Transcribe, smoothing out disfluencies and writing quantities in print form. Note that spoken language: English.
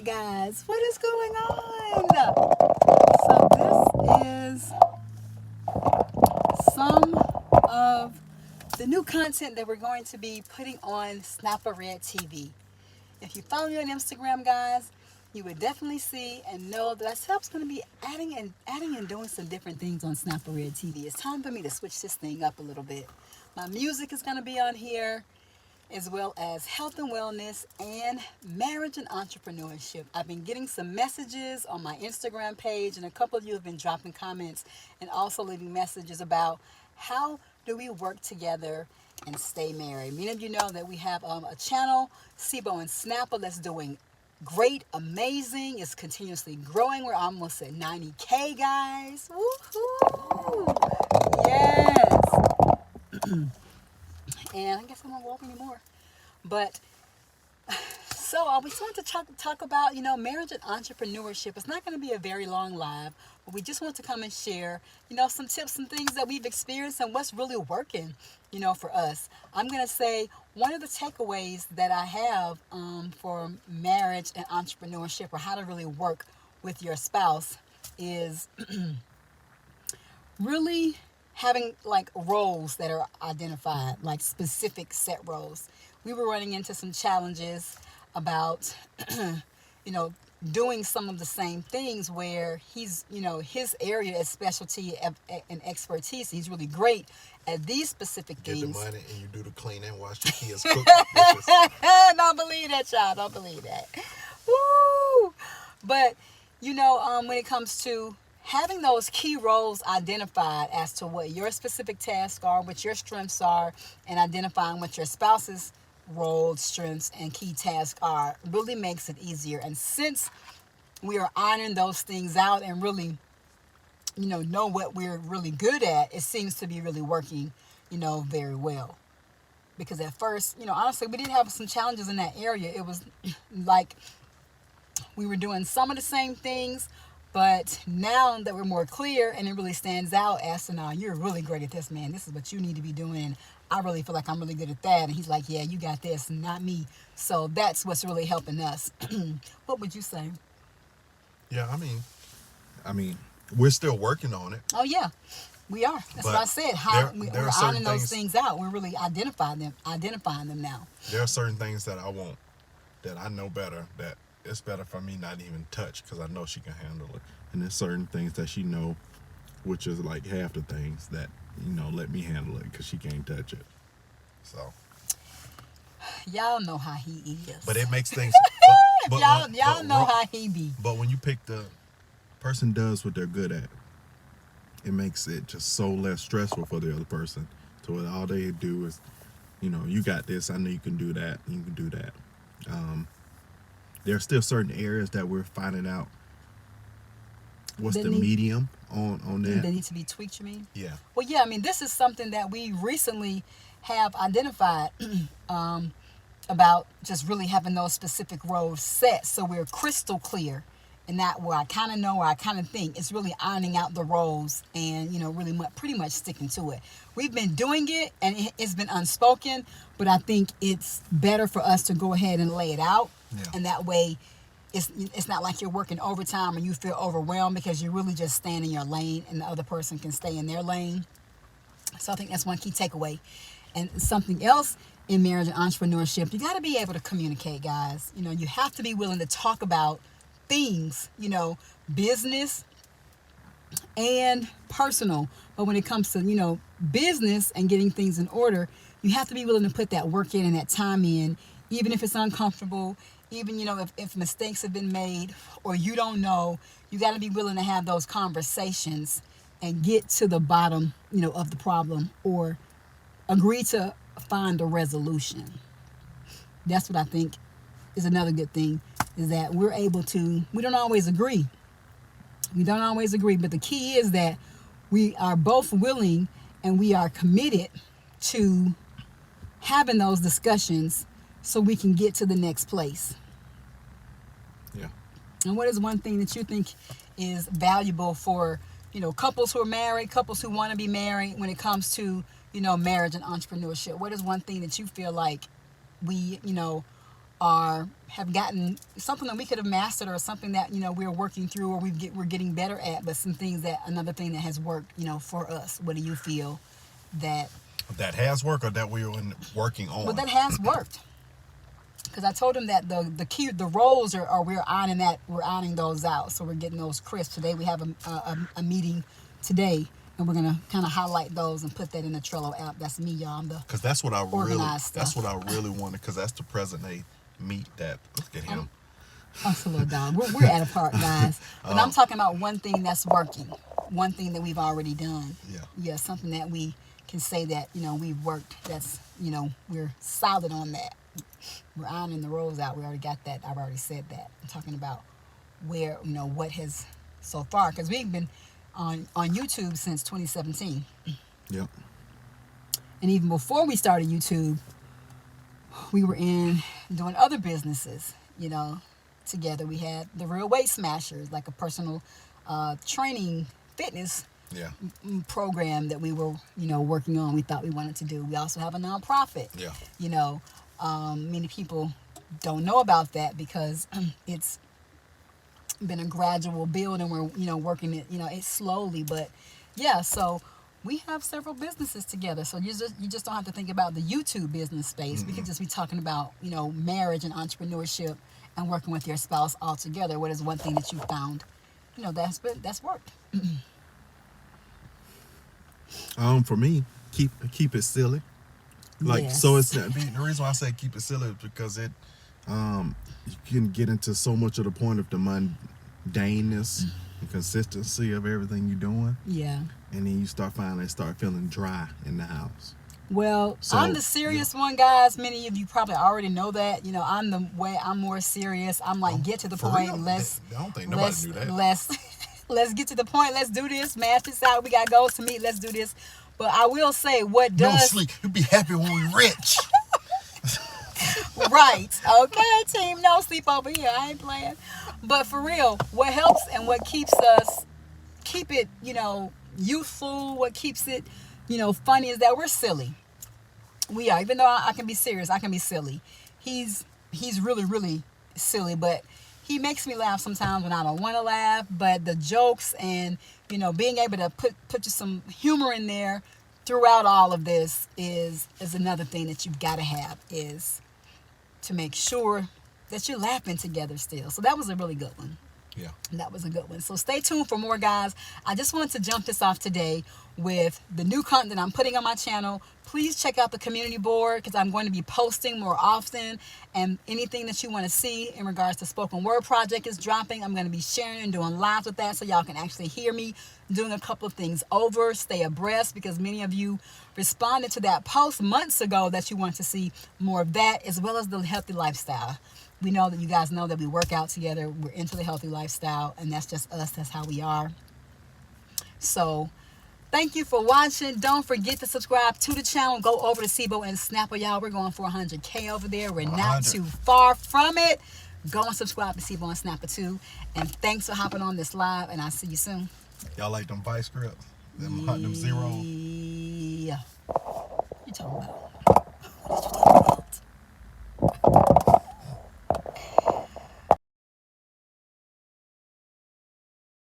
right, guys, what is going on? So this is some of the new content that we're going to be putting on Snappa Red TV. If you follow me on Instagram, guys, you would definitely see and know that Snappa's going to be adding and doing some different things on Snappa Red TV. It's time for me to switch this thing up a little bit. My music is going to be on here, as well as health and wellness and marriage and entrepreneurship. I've been getting some messages on my Instagram page, and a couple of you have been dropping comments and also leaving messages about how do we work together and stay married. Many of you know that we have a channel, Cbow&snappa, that's doing great, amazing. It's continuously growing. We're almost at 90K, guys. Woohoo! Yes. And I guess I won't walk anymore. But so I was going to talk about, marriage and entrepreneurship. It's not going to be a very long live, but we just want to come and share, some tips and things that we've experienced and what's really working, for us. I'm going to say one of the takeaways that I have for marriage and entrepreneurship, or how to really work with your spouse, is really having like roles that are identified, like specific set roles. We were running into some challenges about, doing some of the same things where he's, his area is specialty and expertise. He's really great at these specific things. Get the money and you do the cleaning, wash the kids, cook. Don't believe that, y'all. Don't believe that. Woo! But, when it comes to having those key roles identified as to what your specific tasks are, what your strengths are, and identifying what your spouse's roles, strengths, and key tasks are really makes it easier. And since we are ironing those things out and really, know what we're really good at, it seems to be really working, very well. Because at first, honestly, we did have some challenges in that area. It was like we were doing some of the same things, but now that we're more clear and it really stands out as to, now you're really great at this, man. This is what you need to be doing. And I really feel like I'm really good at that. And he's like, yeah, you got this, not me. So that's what's really helping us. What would you say? Yeah, I mean, we're still working on it. Oh, yeah, we are. That's what I said. We're ironing those things out. We're really identifying them now. There are certain things that I want, that I know better, that it's better for me not even touch, because I know she can handle it. And there's certain things that she know, which is like half the things that, let me handle it, because she can't touch it. So y'all know how he is. But it makes things y'all know how he be. But when you pick the person does what they're good at, it makes it just so less stressful for the other person. So all they do is, you got this, I know you can do that, you can do that. There are still certain areas that we're finding out what's the medium on that. They need to be tweaked, you mean? Yeah. Well, yeah, this is something that we recently have identified about just really having those specific roles set, so we're crystal clear in that where I kind of know, or I kind of think. It's really ironing out the roles and, really pretty much sticking to it. We've been doing it and it's been unspoken, but I think it's better for us to go ahead and lay it out. Yeah. And that way it's not like you're working overtime and you feel overwhelmed, because you're really just staying in your lane and the other person can stay in their lane. So I think that's one key takeaway. And something else in marriage and entrepreneurship, you got to be able to communicate, guys. You have to be willing to talk about things, business and personal. But when it comes to, business and getting things in order, you have to be willing to put that work in and that time in, even if it's uncomfortable, even, if mistakes have been made or you don't know. You got to be willing to have those conversations and get to the bottom, of the problem, or agree to find a resolution. That's what I think is another good thing, is that we don't always agree. We don't always agree, but the key is that we are both willing and we are committed to having those discussions so we can get to the next place. Yeah. And what is one thing that you think is valuable for, couples who are married, couples who want to be married, when it comes to, marriage and entrepreneurship? What is one thing that you feel like we, have gotten something that we could have mastered, or something that, you know, we're working through, or we're getting better at, but some things that, another thing that has worked, you know, for us. What do you feel that has worked, or that we're working on? Well, that has worked. Because I told him that the rolls are we're ironing those out, so we're getting those crisp. Today we have a meeting today, and we're gonna kind of highlight those and put that in the Trello app. That's me, y'all. Because that's what I organized that's stuff. what I really wanted. Because that's the present day meat that, look at him. That's a little dog. We're at a part, guys. But I'm talking about one thing that's working, one thing that we've already done. Yeah, something that we can say that, you know, we've worked. That's, you know, we're solid on that. We're ironing the rolls out. We already got that. I've already said that. I'm talking about where, you know, what has so far, because we've been on YouTube since 2017. Yep. And even before we started YouTube, we were doing other businesses, you know, together. We had the Real Weight Smashers, like a personal training fitness program that we were, you know, working on. We thought we wanted to do. We also have a nonprofit. Yeah. You know, many people don't know about that because it's been a gradual build, and we're, you know, working it, you know, it's slowly, but yeah. So we have several businesses together. So you just don't have to think about the YouTube business space. Mm-hmm. We could just be talking about, you know, marriage and entrepreneurship and working with your spouse all together. What is one thing that you found, you know, that's worked? For me, keep it silly. Like, yes. So it's not, the reason why I say keep it silly is because it you can get into so much of the point of the mundaneness and consistency of everything you're doing. Yeah. And then you start feeling dry in the house. Well, so, I'm the serious one, guys. Many of you probably already know that. You know, I'm more serious. I'm like, get to the point. Real? I don't think nobody knew that. Let's get to the point. Let's do this. Smash this out. We got goals to meet. Let's do this. But I will say, what does... No sleep. You'll be happy when we're rich. Right. Okay, team. No sleep over here. I ain't playing. But for real, what helps and what keeps it, you know, youthful, what keeps it, you know, funny, is that we're silly. We are. Even though I can be serious, I can be silly. He's really, really silly, but he makes me laugh sometimes when I don't want to laugh. But the jokes and, you know, being able to put just some humor in there throughout all of this is another thing that you've got to have, is to make sure that you're laughing together still. So that was a really good one. Yeah. That was a good one. So stay tuned for more, guys. I just wanted to jump this off today with the new content I'm putting on my channel. Please check out the community board, because I'm going to be posting more often, and anything that you want to see in regards to spoken word project is dropping. I'm going to be sharing and doing lives with that, so y'all can actually hear me doing a couple of things over. Stay abreast, because many of you responded to that post months ago that you want to see more of that, as well as the healthy lifestyle. We know that you guys know that we work out together. We're into the healthy lifestyle, and that's just us. That's how we are. So thank you for watching. Don't forget to subscribe to the channel. Go over to Cbow&snappa, y'all. We're going for 100K over there. We're not too far from it. Go and subscribe to Cbow&snappa too. And thanks for hopping on this live, and I'll see you soon. Y'all like them vice grips? Them zeros? Yeah. What you talking about?